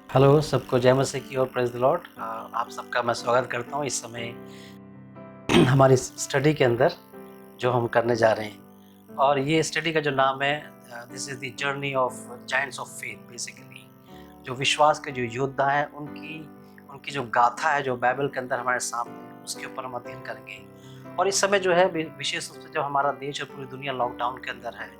Hello, सबको जय मसीह की और प्रेज़ द लॉर्ड। आप सबका मैं स्वागत करता हूँ इस समय हमारी स्टडी के अंदर जो हम करने जा रहे हैं। और ये स्टडी का जो नाम है this is the journey of giants of faith. Basically जो विश्वास के जो योद्धा हैं उनकी उनकी जो गाथा है जो बाइबल के अंदर हमारे सामने है, उसके ऊपर हम अध्ययन करेंगे। और इस समय जो है विशेष रूप से जब हमारा देश और पूरी दुनिया लॉकडाउन के अंदर है,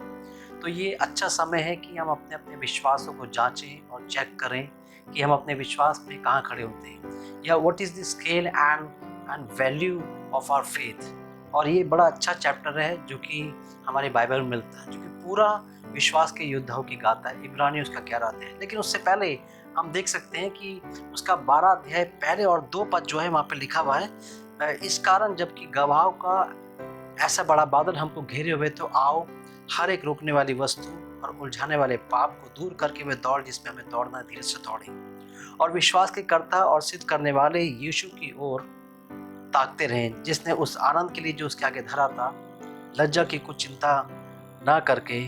तो ये अच्छा समय है कि हम अपने अपने विश्वासों को जांचें और चेक करें कि हम अपने विश्वास में कहाँ खड़े होते हैं, या what is the scale and value of our faith. और ये बड़ा अच्छा चैप्टर है जो कि हमारी बाइबल में मिलता है, जो कि पूरा विश्वास के योद्धाओं की गाथा है। इब्रानियों उसका 11 अध्याय, लेकिन उससे पहले हम देख सकते हैं कि उसका 12 अध्याय पहले और 2 पद जो है वहाँ पे लिखा हुआ है, इस कारण जबकि गवाहों का ऐसा बड़ा बादल हमको घेरे हुए, तो आओ हर एक रोकने वाली वस्तु और उलझाने वाले पाप को दूर करके वे दौड़ जिसमें हमें दौड़ना धीरे से दौड़े, और विश्वास के कर्ता और सिद्ध करने वाले यीशु की ओर ताकते रहें, जिसने उस आनंद के लिए जो उसके आगे धरा था, लज्जा की कुछ चिंता ना करके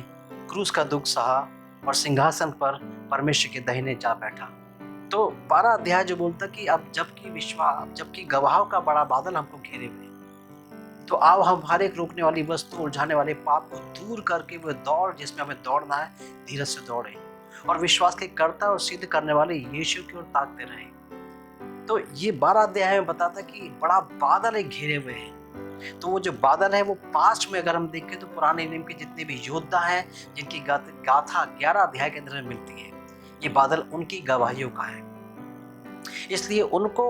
क्रूस का दुख सहा और सिंहासन पर परमेश्वर के दाहिने जा बैठा। तो 12 अध्याय जो बोलता कि अब जबकि गवाहों का बड़ा बादल हमको घेरे हुए, तो आओ हम हर एक रोकने वाली वस्तु उलझाने वाले पाप को दूर करके वो दौड़ जिसमें हमें दौड़ना है धीरज से दौड़े, और विश्वास के कर्ता और सिद्ध करने वाले यीशु की ओर ताकते रहे। तो ये 12 अध्याय में बताता कि बड़ा बादल एक घेरे हुए हैं। तो वो जो बादल है वो पास्ट में अगर हम देखें तो पुराने नियम के जितने भी योद्धा हैं जिनकी गाथा 11 अध्याय के अंदर मिलती है, ये बादल उनकी गवाहियों का है। इसलिए उनको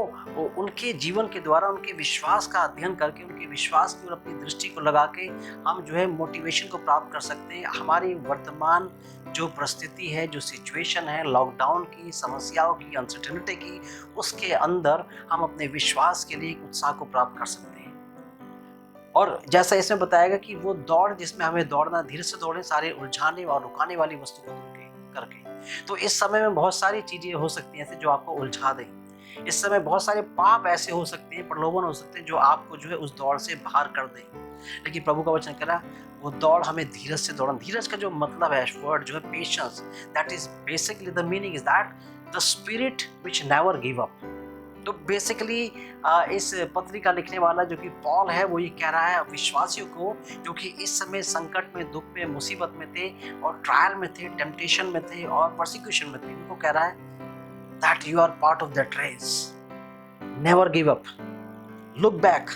उनके जीवन के द्वारा उनके विश्वास का अध्ययन करके उनके विश्वास की और अपनी दृष्टि को लगा के हम जो है मोटिवेशन को प्राप्त कर सकते हैं। हमारी वर्तमान जो परिस्थिति है, जो सिचुएशन है, लॉकडाउन की समस्याओं की, अनसर्टेनिटी की, उसके अंदर हम अपने विश्वास के लिए एक उत्साह को प्राप्त कर सकते हैं। और जैसा इसमें बताएगा कि वो दौड़ जिसमें हमें दौड़ना धीरे से दौड़े, सारे उलझाने और रुकाने वाली वस्तु को दूर करके। तो इस समय में बहुत सारी चीजें हो सकती हैं ऐसे जो आपको उलझा दें। इस समय बहुत सारे पाप ऐसे हो सकते हैं, प्रलोभन हो सकते हैं जो आपको जो है उस दौड़ से बाहर कर दें। लेकिन प्रभु का वचन कह रहा है वो दौड़ हमें धीरज से दौड़ना। धीरज का जो मतलब है वर्ड जो है patience, that is basically the meaning is that the spirit which never give up. तो बेसिकली इस पत्री लिखने वाला जो कि पॉल है वो ये कह रहा है विश्वासियों को जो कि इस समय संकट में, दुख में, मुसीबत में थे और ट्रायल में थे, टेम्पटेशन में थे और परसिक्यूशन में थे, उनको कह रहा है that you are part of that race, never give up, look back,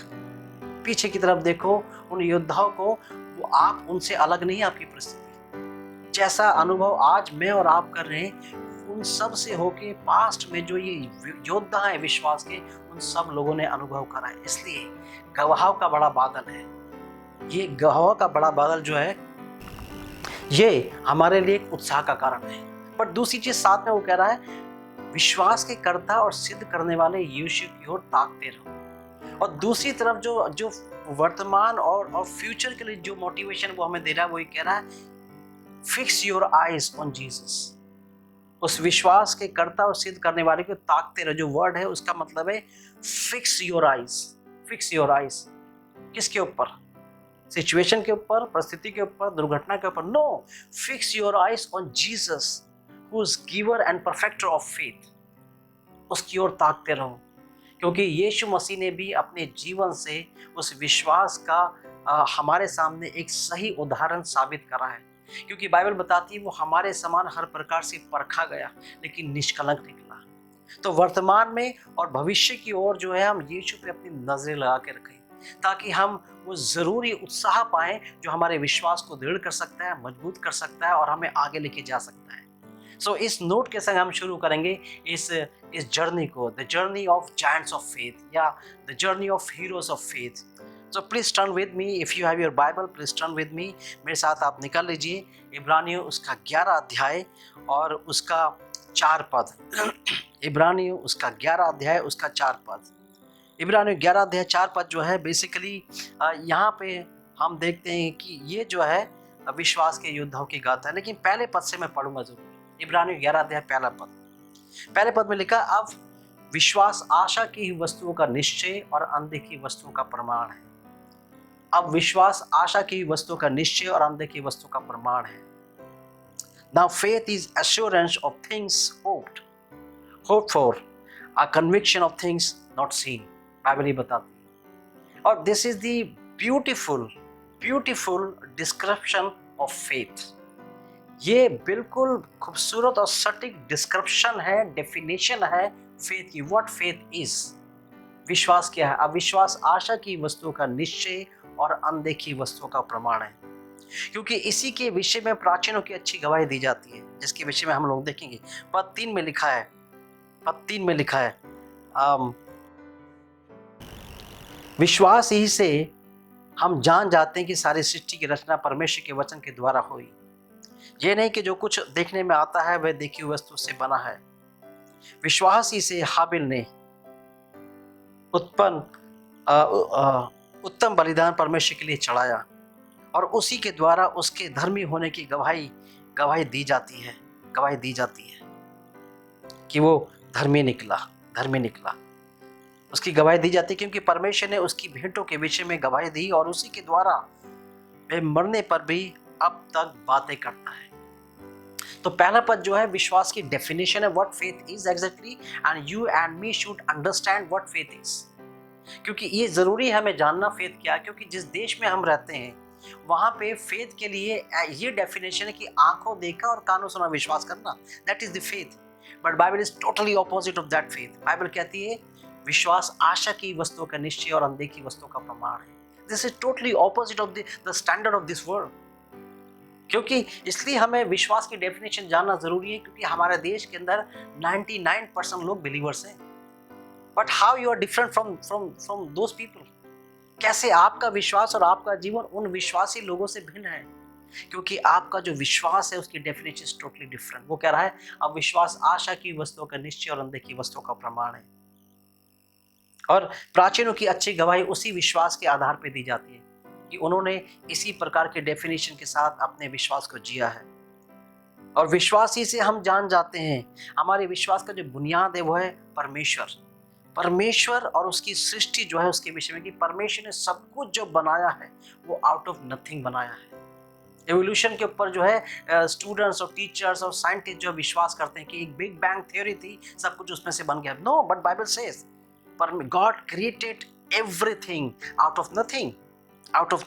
पीछे की तरफ देखो उन योद्धाओं को। वो आप उनसे अलग नहीं है, आपकी परिस्थिति जैसा अनुभव आज मैं और आप कर रहे हैं उन सब से होके पास्ट में जो ये योद्धा है विश्वास के, उन सब लोगों ने अनुभव करा है। इसलिए गवाहों का बड़ा बादल है। ये गवाहों का बड़ा बादल जो है ये हमारे लिए एक उत्साह का कारण है। पर दूसरी चीज साथ में वो कह रहा है विश्वास के कर्ता और सिद्ध करने वाले यीशु की ओर ताकते रहो। और दूसरी तरफ जो जो वर्तमान और फ्यूचर के लिए जो मोटिवेशन वो हमें दे रहा है वो ये कह रहा है fix your eyes on Jesus. उस विश्वास के कर्ता और सिद्ध करने वाले को ताकते रहो, जो वर्ड है उसका मतलब है fix your eyes. Fix your eyes किसके ऊपर? सिचुएशन के ऊपर, परिस्थिति के ऊपर, दुर्घटना के ऊपर? No, fix your eyes on Jesus who is giver and perfecter of faith. उसकी ओर ताकते रहो, क्योंकि यीशु मसीह ने भी अपने जीवन से उस विश्वास का हमारे सामने एक सही उदाहरण साबित करा है। क्योंकि बाइबल बताती है वो हमारे समान हर प्रकार से परखा गया लेकिन निष्कलंक निकला। तो वर्तमान में और भविष्य की ओर जो है हम यीशु पे अपनी नजरें लगा के रखें, ताकि हम वो जरूरी उत्साह पाएं जो हमारे विश्वास को दृढ़ कर सकता है, मजबूत कर सकता है और हमें आगे लेके जा सकता है। सो इस नोट के संग हम शुरू करेंगे इस जर्नी को, the journey of giants of faith या the journey of heroes of faith. So please turn with me, if you have your Bible please turn with me, मेरे साथ आप निकाल लीजिए इब्रानियों उसका 11 अध्याय और उसका 4 पद। इब्रानियों उसका 11 अध्याय उसका 4 पद। इब्रानियों 11 अध्याय 4 पद जो है बेसिकली यहाँ पे हम देखते हैं कि ये जो है विश्वास के योद्धाओं की गाथा है। लेकिन पहले पद से मैं पढ़ूंगा जरूर। इब्रानियों 11 अध्याय पहले पद में लिखा, अब विश्वास आशा की वस्तुओं का निश्चय और अनदेखी वस्तुओं का प्रमाण है। अब विश्वास आशा की वस्तुओं का निश्चय और अनदेखी वस्तुओं का प्रमाण है। Now faith is assurance of things hoped hope for, a conviction of things not seen, Bible ये बताती है। और this is the beautiful beautiful description of faith. ये बिल्कुल खूबसूरत और सटीक डिस्क्रिप्शन है, डेफिनेशन है फेथ की। व्हाट फेथ इज, विश्वास क्या है? अविश्वास आशा की वस्तुओं का निश्चय और अनदेखी वस्तुओं का प्रमाण है। क्योंकि इसी के विषय में प्राचीनों की अच्छी गवाही दी जाती है, जिसके विषय में हम लोग देखेंगे। पद 3 में लिखा है, पद 3 में लिखा है, विश्वास ही से हम जान जाते हैं कि सारी सृष्टि की रचना परमेश्वर के वचन के द्वारा हुई। ये नहीं कि जो कुछ देखने में आता है वह देखी हुई वस्तु से बना है। विश्वास ही से हाबिल ने उत्तम बलिदान परमेश्वर के लिए चढ़ाया, और उसी के द्वारा उसके धर्मी होने की गवाही दी जाती है, गवाही दी जाती है कि वो धर्मी निकला। उसकी गवाही दी जाती है क्योंकि परमेश्वर ने उसकी भेंटों के विषय में गवाही दी, और उसी के द्वारा वह मरने पर भी अब तक बातें करता है। तो पहला पद जो है विश्वास की डेफिनेशन है, what faith is exactly, and you and me should understand what faith is. क्योंकि ये जरूरी है हमें जानना फेथ क्या है, क्योंकि जिस देश में हम रहते हैं वहां पे फेथ के लिए ये डेफिनेशन है कि आंखों देखा और कानों सुना विश्वास करना, that is the faith. But Bible is totally opposite of that faith. Bible कहती है विश्वास आशा की वस्तुओं का निश्चय और अनदेखी वस्तुओं का प्रमाण है। This is totally opposite of the standard of this world. क्योंकि इसलिए हमें विश्वास की डेफिनेशन जानना जरूरी है, क्योंकि हमारे देश के अंदर 99% लोग बिलीवर्स हैं। But how you are different from those people? कैसे आपका विश्वास और आपका जीवन उन विश्वासी लोगों से भिन्न है? क्योंकि आपका जो विश्वास है उसकी डेफिनेशन टोटली डिफरेंट। वो कह रहा है अब विश्वास आशा की वस्तुओं का निश्चय और अनदेखी वस्तुओं का प्रमाण है। और प्राचीनों की अच्छी गवाही उसी विश्वास के आधार पर दी जाती है कि उन्होंने इसी प्रकार के डेफिनेशन के साथ अपने विश्वास को जिया है। और विश्वास ही से हम जान जाते हैं, हमारे विश्वास का जो बुनियाद है वो है परमेश्वर और उसकी सृष्टि जो है उसके विषय में, कि परमेश्वर ने सब कुछ जो बनाया है वो आउट ऑफ नथिंग बनाया है। एवोल्यूशन के ऊपर जो है स्टूडेंट्स और टीचर्स और साइंटिस्ट जो विश्वास करते हैं कि एक बिग बैंग थ्योरी थी, सब कुछ उसमें से बन गया। No, but Bible says God created everything out of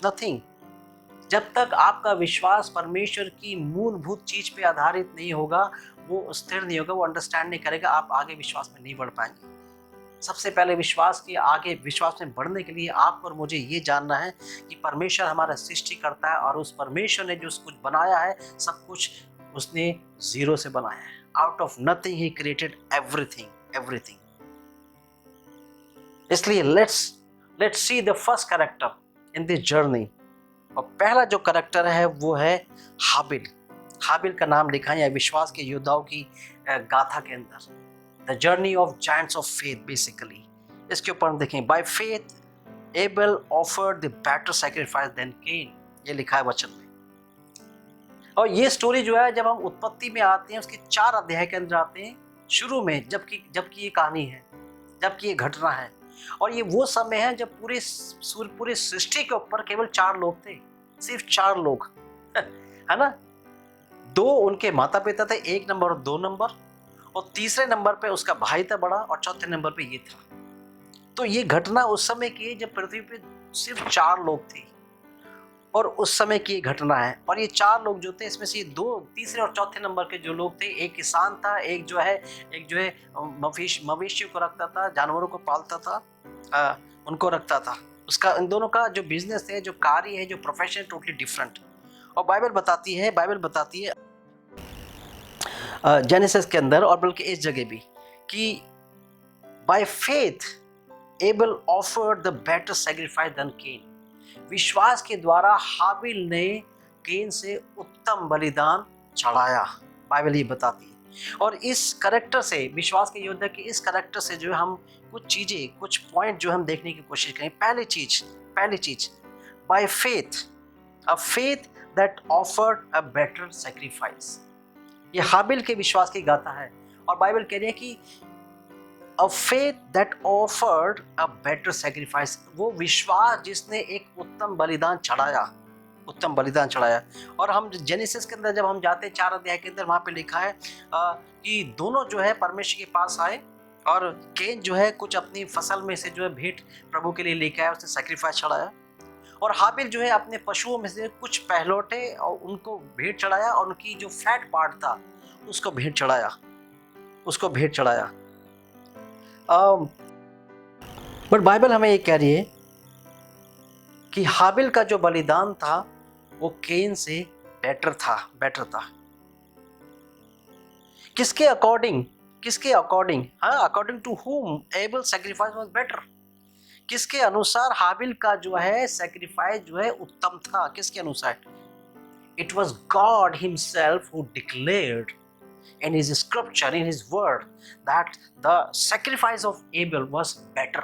nothing. जब तक आपका विश्वास परमेश्वर की मूलभूत चीज पे आधारित नहीं होगा, वो स्थिर नहीं होगा, वो अंडरस्टैंड नहीं करेगा, आप आगे विश्वास में नहीं बढ़ पाएंगे। सबसे पहले विश्वास में बढ़ने के लिए आपको और मुझे ये जानना है कि परमेश्वर हमारा सृष्टि करता है, और उस परमेश्वर ने जो कुछ बनाया है सब कुछ उसने जीरो से बनाया है। Out of nothing he created everything. इसलिए let's see the first character in this journey. और पहला जो कैरेक्टर है वो है हाबिल का नाम लिखा है विश्वास के योद्धाओं की गाथा के अंदर, the journey of giants of faith basically. इसके ऊपर हम देखें, by faith Abel offered the better sacrifice than Cain, ये लिखा है वचन में। और ये स्टोरी जो है जब हम उत्पत्ति में आते हैं उसके 4 अध्याय के अंदर आते हैं, शुरू में जबकि ये कहानी है, जबकि ये घटना है। और ये वो समय है जब पूरे सृष्टि के ऊपर केवल 4 लोग थे, सिर्फ 4 लोग है ना। 2 उनके माता पिता थे, 1 नंबर और 2 नंबर, और तीसरे नंबर पे उसका भाई था बड़ा, और चौथे नंबर पे ये था। तो ये घटना उस समय की है जब पृथ्वी पे सिर्फ 4 लोग थे, और उस समय की घटना है। और ये 4 लोग जो थे इसमें से 2 तीसरे और चौथे नंबर के जो लोग थे, एक किसान था, एक जो है मवेशियों को रखता था, जानवरों को पालता था, उनको रखता था। उसका इन दोनों का जो बिजनेस है, जो कार्य है, जो प्रोफेशन, टोटली डिफरेंट। और बाइबल बताती है जेनेसिस के अंदर, और बल्कि इस जगह भी, कि by faith Abel offered the better sacrifice than Cain. विश्वास के द्वारा हाबिल ने केन से उत्तम बलिदान चढ़ाया, बाइबल ये बताती है। और इस करैक्टर से, विश्वास के योद्धा के इस करैक्टर से जो हम कुछ पॉइंट जो हम देखने की कोशिश करें। पहली चीज by faith, a faith that offered a better sacrifice. ये हाबिल के विश्वास की गाथा है, और बाइबल कह रही है कि a faith that offered a better sacrifice, वो विश्वास जिसने एक उत्तम बलिदान चढ़ाया। उत्तम बलिदान चढ़ाया। और हम जेनेसिस के अंदर जब हम जाते हैं 4 अध्याय के अंदर, वहाँ पे लिखा है कि दोनों जो है परमेश्वर के पास आए और केन जो है कुछ अपनी फसल में से जो है भेंट प्रभु के लिए लेके आया, उसने सैक्रिफाइस चढ़ाया। और हाबिल जो है अपने पशुओं में से कुछ पहलौठे और उनको भेंट चढ़ाया, और उनकी जो फैट पार्ट था उसको भेंट चढ़ाया, उसको भेंट चढ़ाया। बट बाइबल हमें ये कह रही है कि हाबिल का जो बलिदान था वो केन से बेटर था। किसके अकॉर्डिंग? हाँ, according to whom Abel sacrifice was better. किसके अनुसार हाबिल का जो है सैक्रिफाइस जो है उत्तम था? किसके अनुसार? It was God himself who declared in his scripture, in his word, that the sacrifice of Abel was better.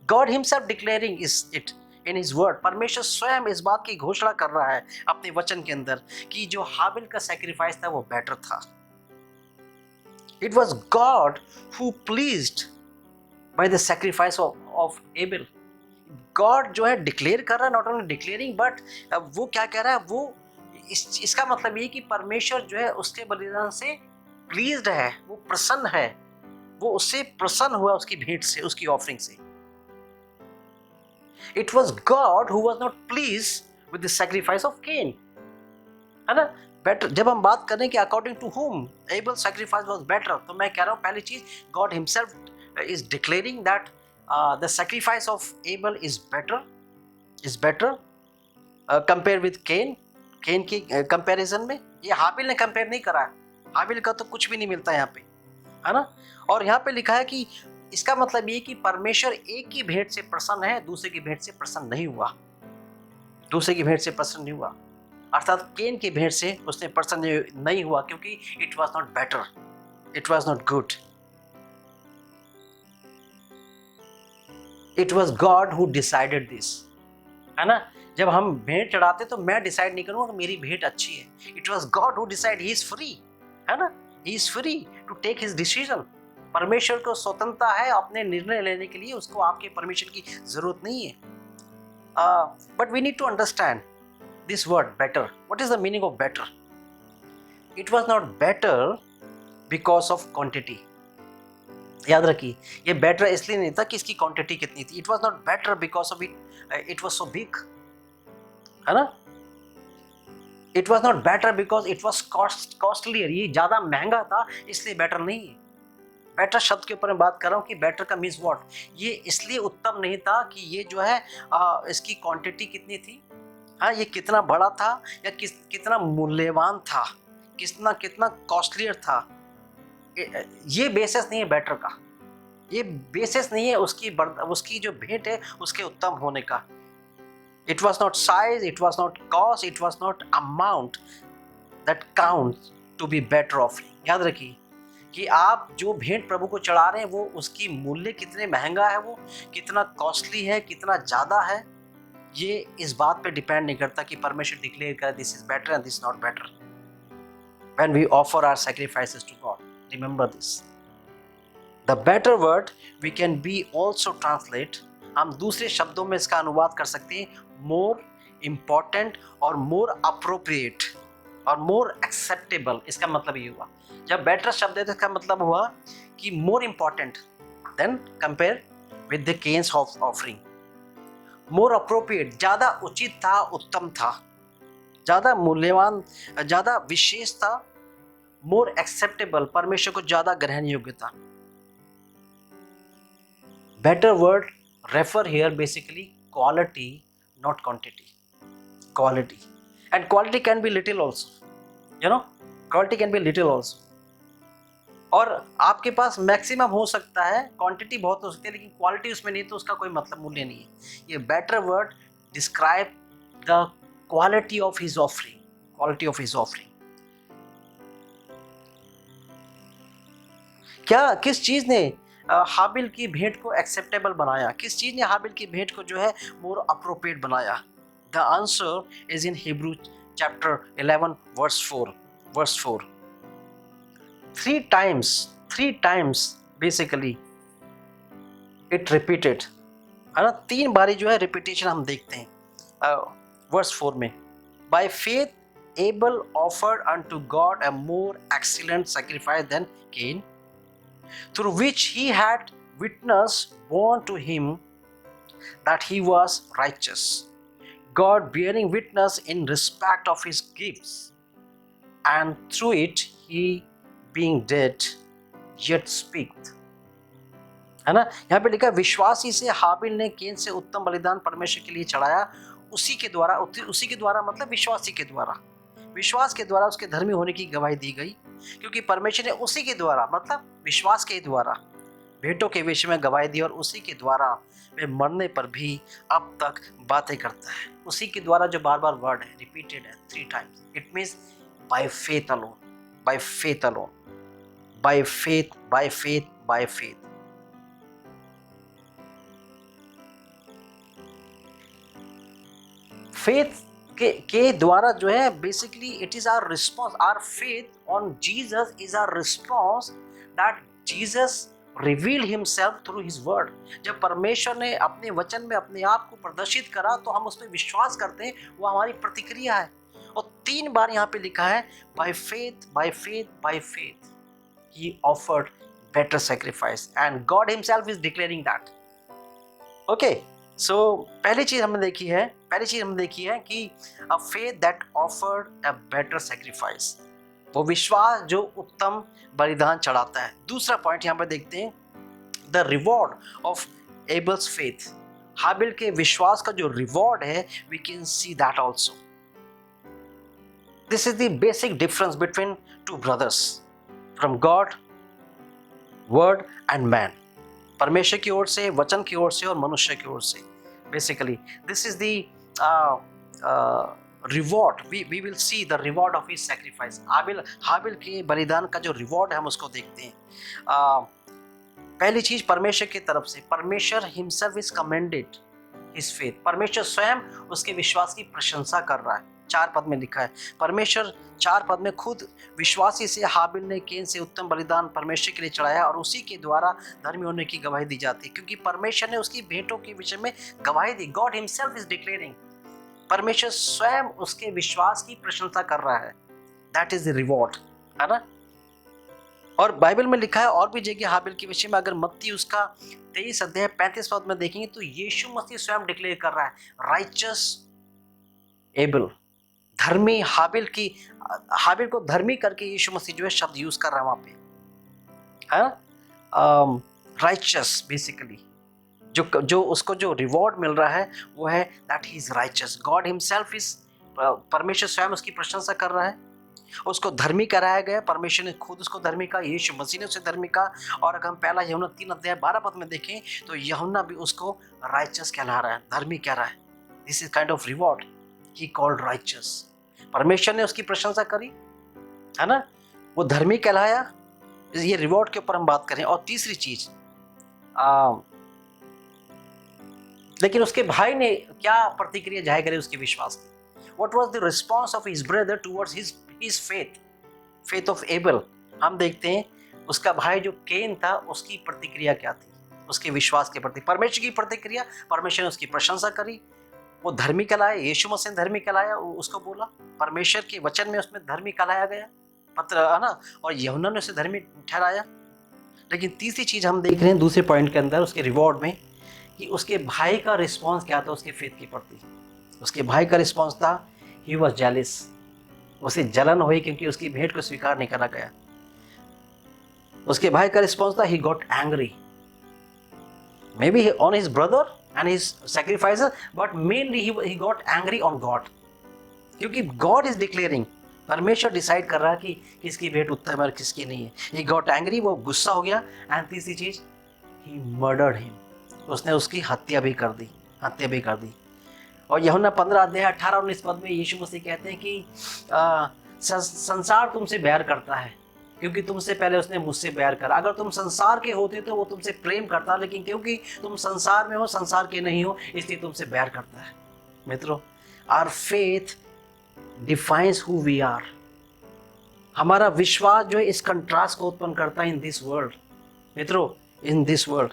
God himself declaring is it in his word. परमेश्वर स्वयं इस बात की घोषणा कर रहा है अपने वचन के अंदर कि जो हाबिल का सैक्रिफाइस था वो बेटर था। It was God who pleased by the sacrifice of Abel. God जो है डिक्लेयर कर रहा है, नॉट ओनली डिक्लेयरिंग बट वो क्या कह रहा है, वो इसका मतलब ये कि परमेश्वर जो है उसके बलिदान से प्लीज्ड है, वो प्रसन्न है, वो उससे प्रसन्न हुआ, उसकी भेंट से, उसकी ऑफरिंग से। It was God who was not please with the sacrifice of Cain, है ना। बेटर, जब हम बात करें कि according to whom Abel sacrifice was better, तो मैं कह रहा हूँ पहली चीज, God himself is declaring that the sacrifice of Abel is better compare with Cain की कंपैरिजन में। ये हाबिल ने कंपेयर नहीं करा है, हाबिल का तो कुछ भी नहीं मिलता यहाँ पे, है ना। और यहाँ पे लिखा है कि इसका मतलब ये कि परमेश्वर एक की भेंट से प्रसन्न है, दूसरे की भेंट से प्रसन्न नहीं हुआ, अर्थात केन की भेंट से उसने प्रसन्न नहीं हुआ, क्योंकि it was not better, it was not good. It was God who decided this, है ना। जब हम भेंट चढ़ाते तो मैं डिसाइड नहीं करूंगा कि मेरी भेंट अच्छी है। It was God who decide, he is free, है ना, he is free to take his decision. परमेश्वर को स्वतंत्रता है अपने निर्णय लेने के लिए, उसको आपके परमिशन की जरूरत नहीं है। But we need to understand this word better. What is the meaning of better? It was not better because of quantity. याद रखिए, ये बेटर इसलिए नहीं था कि इसकी क्वांटिटी कितनी थी। It was not better because of it was so big, है ना। It was not better because it was costlier, ये ज्यादा महंगा था इसलिए बेटर नहीं है। बेटर शब्द के ऊपर मैं बात कर रहा हूँ कि बेटर का मीन्स व्हाट, ये इसलिए उत्तम नहीं था कि ये जो है इसकी क्वांटिटी कितनी थी, हाँ, ये कितना बड़ा था या कितना मूल्यवान था, कितना कॉस्टलियर था। ये बेसिस नहीं है बेटर का, ये बेसिस नहीं है उसकी जो भेंट है उसके उत्तम होने का। It was not size, it was not cost, it was not amount that counts to be better offering. याद रखिए कि आप जो भेंट प्रभु को चढ़ा रहे हैं वो उसकी मूल्य कितने महंगा है, वो कितना कॉस्टली है, कितना ज़्यादा है, ये इस बात पे डिपेंड नहीं करता कि परमेश्वर डिक्लेयर करे this is better and this not better when we offer our sacrifices to God. Remember this. The better word we can be also translate, हम दूसरे शब्दों में इसका अनुवाद कर सकते हैं, मोर इम्पॉर्टेंट और मोर अप्रोप्रिएट और मोर एक्सेप्टेबल। इसका मतलब ये हुआ, जब बेटर शब्द है तो इसका मतलब हुआ कि more important than compare with the Cain's of offering, more appropriate, ज़्यादा उचित था, उत्तम था, ज़्यादा मूल्यवान, ज़्यादा विशेष था, मोर एक्सेप्टेबल, परमेश्वर को ज़्यादा ग्रहण योग्य था। Better word refer here basically quality, not quantity. Quality, and quality can be little also, you know, quality can be little also. और आपके पास मैक्सिमम हो सकता है, क्वांटिटी बहुत हो सकती है, लेकिन क्वालिटी उसमें नहीं तो उसका कोई मतलब मूल्य नहीं है। ये better word describe the quality of his offering, quality of his offering. क्या, किस चीज ने हाबिल की भेंट को एक्सेप्टेबल बनाया, किस चीज ने हाबिल की भेंट को जो है मोर अप्रोप्रिएट बनाया? The answer is in Hebrew chapter 11 verse 4। Three times basically it repeated, है ना, 3 बारी जो है रिपीटेशन हम देखते हैं वर्स 4 में। By faith, Abel offered unto God a more excellent sacrifice than Cain, through which he had witness borne to him that he was righteous, God bearing witness in respect of his gifts, and through it he being dead yet speaketh. है ना, यहाँ पे लिखा विश्वासी से हाबिल ने केन से उत्तम बलिदान परमेश्वर के लिए चढ़ाया, उसी के द्वारा मतलब विश्वासी के द्वारा, विश्वास के द्वारा उसके धर्मी होने की गवाही दी गई, क्योंकि परमेश्वर ने उसी के द्वारा मतलब विश्वास के द्वारा भेंटों के विषय में गवाही दी, और उसी के द्वारा वे मरने पर भी अब तक बातें करता है। उसी के द्वारा जो बार बार वर्ड है, रिपीटेड है 3 times, it means by faith alone, by faith alone, by faith, by faith, by faith. Faith के द्वारा जो है basically it is our response, our faith on Jesus is our response that Jesus reveal himself through his word. जब परमेश्वर ने अपने वचन में अपने आप को प्रदर्शित करा तो हम उस पर विश्वास करते हैं, वो हमारी प्रतिक्रिया है। और 3 बार यहाँ पे लिखा है by faith, by faith, by faith he offered better sacrifice and God himself is declaring that. Okay, so पहली चीज हमने देखी है कि a faith that offered a better sacrifice, वो विश्वास जो उत्तम बलिदान चढ़ाता है। दूसरा पॉइंट यहाँ पे देखते हैं, the reward of Abel's faith, हाबिल के विश्वास का जो रिवॉर्ड है, we can see that also. This is the basic difference between 2 brothers from God, word and man, परमेश्वर की ओर से, वचन की ओर से और मनुष्य की ओर से। Basically this is the reward, we will see the reward of his sacrifice. हाबिल के बलिदान का जो रिवॉर्ड है हम उसको देखते हैं। पहली चीज परमेश्वर की तरफ से, परमेश्वर himself is commended his faith, परमेश्वर स्वयं उसके विश्वास की प्रशंसा कर रहा है। 4 पद में लिखा है, परमेश्वर 4 पद में खुद विश्वासी से हाबिल ने केन से उत्तम बलिदान परमेश्वर के लिए चढ़ाया, और उसी के द्वारा धर्मी होने की गवाही दी जाती है, क्योंकि परमेश्वर ने उसकी भेंटों के विषय में गवाही दी। गॉड हिमसेल्फ इज डिक्लेयरिंग, परमेश्वर स्वयं उसके विश्वास की प्रशंसा कर रहा है। दैट इज द रिवॉर्ड, है ना। और बाइबल में लिखा है और भी जगह हाबिल के विषय में, अगर मत्ती उसका 23 अध्याय 35 पद में देखेंगे तो यीशु मसीह स्वयं डिक्लेयर कर रहा है, राइचस एबल, धर्मी हाबिल को धर्मी करके यीशु मसीह जो है शब्द यूज कर रहा है वहां पे, है राइचस। बेसिकली जो उसको जो रिवॉर्ड मिल रहा है वो है that he is righteous. God himself is, परमेश्वर स्वयं उसकी प्रशंसा कर रहा है, उसको धर्मी कराया गया, परमेश्वर ने खुद उसको धर्मी कहा, यीशु मसीह ने उसे धर्मी कहा। और अगर हम पहला यूहन्ना 3 अध्याय 12 पद में देखें तो यूहन्ना भी उसको राइचस कहला रहा है, धर्मी कह रहा है। This is kind of reward, he called righteous. परमेश्वर ने उसकी प्रशंसा करी, है ना, वो धर्मी कहलाया। ये रिवॉर्ड के ऊपर हम बात करें। और तीसरी चीज, लेकिन उसके भाई ने क्या प्रतिक्रिया जाहिर करी उसके विश्वास की? What was the response of his brother towards his faith of Abel? हम देखते हैं उसका भाई जो केन था उसकी प्रतिक्रिया क्या थी उसके विश्वास के प्रति। परमेश्वर की प्रतिक्रिया, परमेश्वर ने उसकी प्रशंसा करी, वो धर्मी कहलाया, यीशु मसीह ने धर्मी कहलाया, उसको बोला, परमेश्वर के वचन में उसमें धर्मी कहलाया गया पत्र, है ना, और यूहन्ना ने उसे धर्मी ठहराया। लेकिन तीसरी चीज हम देख रहे हैं दूसरे पॉइंट के अंदर उसके रिवॉर्ड में, कि उसके भाई का रिस्पॉन्स क्या था उसके फेथ के प्रति। उसके भाई का रिस्पॉन्स था ही वॉज जेलिस, उसे जलन हुई क्योंकि उसकी भेंट को स्वीकार नहीं करा गया। उसके भाई का रिस्पॉन्स था he got angry, may be on his brother and his sacrifices, but mainly he got angry on God, क्योंकि गॉड इज डिक्लेयरिंग, परमेश्वर डिसाइड कर रहा है कि किसकी भेंट उत्तम है और किसकी नहीं है। ही गॉट एंग्री, वो गुस्सा हो गया। एंड तीसरी चीज, ही मर्डर्ड हिम, उसने उसकी हत्या भी कर दी। और यूहन्ना 15 अध्याय 18-19 पद में यीशु मसीह कहते हैं कि संसार तुमसे बैर करता है क्योंकि तुमसे पहले उसने मुझसे बैर करा। अगर तुम संसार के होते तो वो तुमसे प्रेम करता, लेकिन क्योंकि तुम संसार में हो, संसार के नहीं हो, इसलिए तुमसे बैर करता है। मित्रों, our faith defines who we are. हमारा विश्वास जो है इस कंट्रास्ट को उत्पन्न करता है इन दिस वर्ल्ड। मित्रों, in this world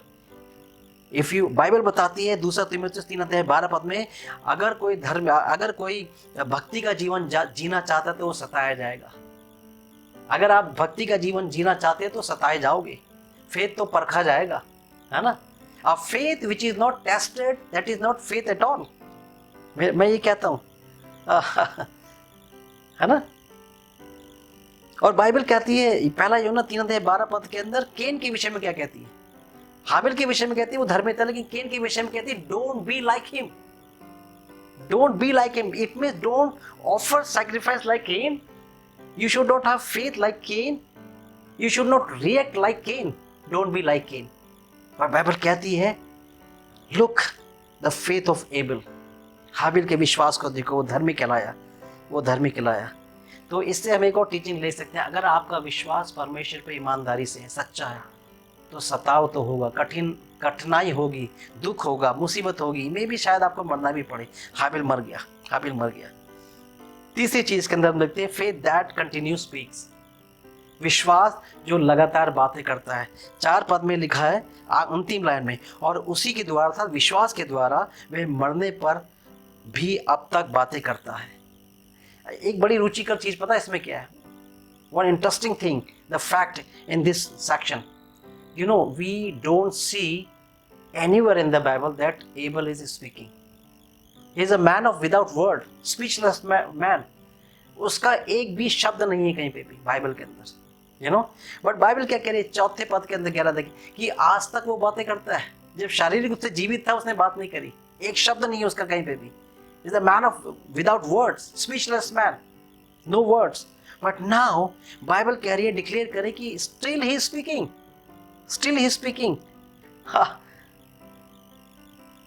if you, Bible बताती है 2 तीमुथियुस 3:12 में, अगर कोई भक्ति का जीवन जीना चाहता है तो वो सताया जाएगा। अगर आप भक्ति का जीवन जीना चाहते हैं तो सताए जाओगे, फेथ तो परखा जाएगा, है ना। अ faith which is not tested, that is not faith at all. मैं ये कहता हूं है ना। और बाइबल कहती है 1 यूहन्ना 3:12 के अंदर केन के विषय में क्या कहती है? हाबिल के विषय में कहती है वो धर्मी था, लेकिन केन के विषय में कहती है don't be like him, don't be like him. It means don't offer sacrifice like Cain, you should not have faith like Cain, you should not react like Cain, don't be like Cain। पर Bible कहती है look the faith of Abel, हाबिल के विश्वास को देखो, वो धर्मी कहलाया। तो इससे हम एक और टीचिंग ले सकते हैं, अगर आपका विश्वास परमेश्वर पे ईमानदारी से सच्चा है तो सताव तो होगा, कठिनाई होगी, दुख होगा, मुसीबत होगी, मे भी शायद आपको मरना भी पड़े। हाबिल मर गया। तीसरी चीज के अंदर हम देखते हैं फेथ दैट कंटिन्यू स्पीक्स, विश्वास जो लगातार बातें करता है। 4 पद में लिखा है अंतिम लाइन में, और उसी के द्वारा था विश्वास के द्वारा वह मरने पर भी अब तक बातें करता है। एक बड़ी रुचिकर चीज पता है इसमें क्या है? One interesting thing, the fact in this section, you know, we don't see anywhere in the Bible that Abel is speaking. He is a man of without word, speechless man। उसका एक भी शब्द नहीं है कहीं पे भी बाइबल के अंदर, यू नो। बट बाइबल क्या कह रही है 4 पद के अंदर 11 देखिए कि आज तक वो बातें करता है। जब शारीरिक रूप से जीवित था उसने बात नहीं करी, एक शब्द नहीं है उसका कहीं पे भी। He is a man of without words, speechless man, no words। But now Bible कह रही है, डिक्लेयर करे कि still he is speaking।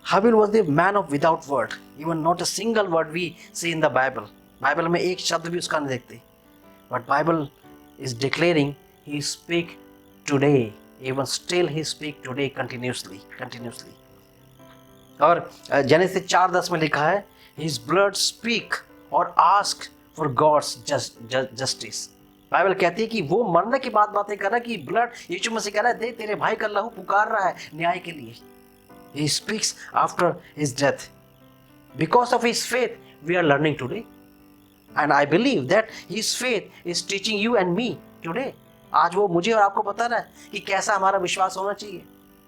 Habil was the man of without word, even not a single word we see in the Bible। Bible में एक शब्द भी उसका नहीं देखते। But Bible is declaring he speak today, even still he speak today continuously। और genesis 4:10 में लिखा है his blood speak और ask for God's justice। Bible कहती है कि वो मरने के बाद बातें कर रहा है कि ब्लड, यीशु मसीह कह रहा है देख तेरे भाई का लहू पुकार रहा है न्याय के लिए। He speaks after his death। Because of his faith, we are learning today, and I believe that his faith is teaching you and me today। आज वो मुझे और आपको बता रहा है कि कैसा हमारा विश्वास होना चाहिए,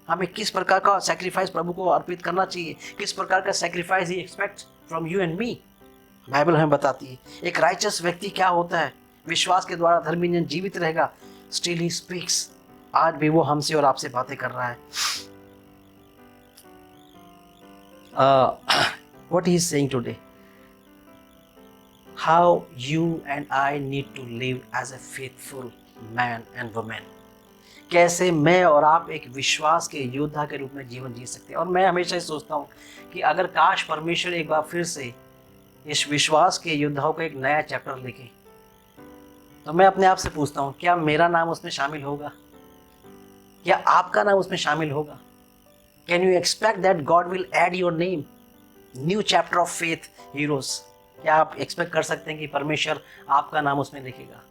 हमें किस प्रकार का सैक्रिफाइस प्रभु को अर्पित करना चाहिए, किस प्रकार का sacrifice he expects from you and me। Bible हमें बताती है एक राइचस व्यक्ति क्या होता है, विश्वास के द्वारा धर्मी जन जीवित रहेगा। Still he speaks, आज भी वो हमसे और आपसे बातें कर रहा है। What he is saying today, how you and I need to live as a faithful man and woman। कैसे मैं और आप एक विश्वास के योद्धा के रूप में जीवन जी सकते हैं। और मैं हमेशा ही सोचता हूँ कि अगर काश परमेश्वर एक बार फिर से इस विश्वास के योद्धाओं का एक नया चैप्टर लिखे, तो मैं अपने आप से पूछता हूँ क्या मेरा नाम उसमें शामिल होगा, क्या आपका नाम उसमें शामिल होगा? Can you expect that God will add your name, new chapter of faith heroes? क्या आप एक्सपेक्ट कर सकते हैं कि परमेश्वर आपका नाम उसमें लिखेगा?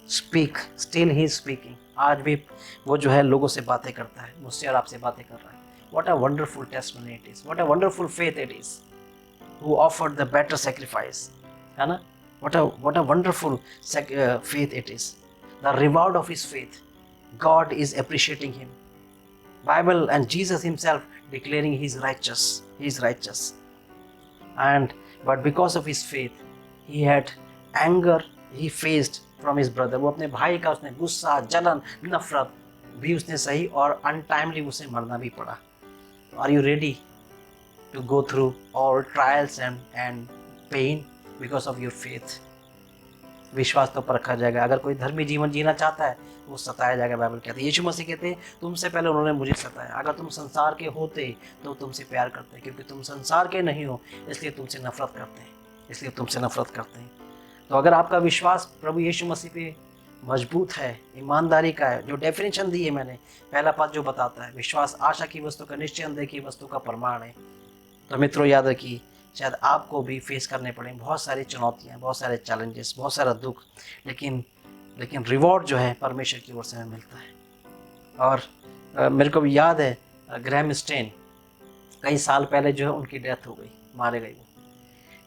Speak, still he is speaking। आज भी वो जो है लोगों से बातें करता है, मुझसे और आपसे बातें कर रहा है। What a wonderful testimony it is, what a wonderful faith it is, who offered the better sacrifice, है ना? What a wonderful faith it is, the reward of his faith, God is appreciating him। Bible and Jesus himself declaring he is righteous, and but because of his faith he had anger he faced from his brother। वो अपने भाई का उसने गुस्सा, जलन, नफरत भी उसने सही और अनटाइमली उसे मरना भी पड़ा। Are you ready to go through all trials and pain because of your faith? विश्वास तो परखा जाएगा। अगर कोई धर्मी जीवन जीना चाहता है वो सताया जाएगा। बाइबल कहते हैं, यीशु मसीह कहते हैं तुमसे पहले उन्होंने मुझे सताया। अगर तुम संसार के होते तो तुमसे प्यार करते, क्योंकि तुम संसार के नहीं हो इसलिए तुमसे नफरत करते हैं। तो अगर आपका विश्वास प्रभु यीशु मसीह पे मजबूत है, ईमानदारी का है, जो डेफिनेशन दी है मैंने, पहला पद जो बताता है विश्वास आशा की वस्तु का निश्चय, अंधे की वस्तु का प्रमाण है। तो मित्रों याद रखिए, शायद आपको भी फेस करने पड़े बहुत सारी चुनौतियाँ, बहुत सारे चैलेंजेस, बहुत सारा दुख, लेकिन रिवॉर्ड जो है परमेश्वर की ओर से हमें मिलता है। और मेरे को भी याद है ग्रैहम स्टेन, कई साल पहले जो है उनकी डेथ हो गई, मारे गए वो,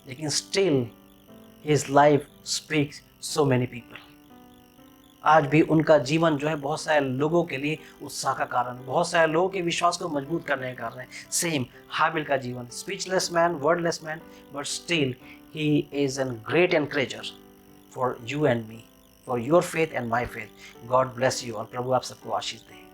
लेकिन still his life speaks so many people. आज भी उनका जीवन जो है बहुत सारे लोगों के लिए उत्साह का कारण, बहुत सारे लोगों के विश्वास को मजबूत करने का कारण है। सेम हाबिल का जीवन, speechless man, wordless man, but still he is an great encourager for you and me, for your faith and my faith. God bless you, और प्रभु आप सबको आशीष दे।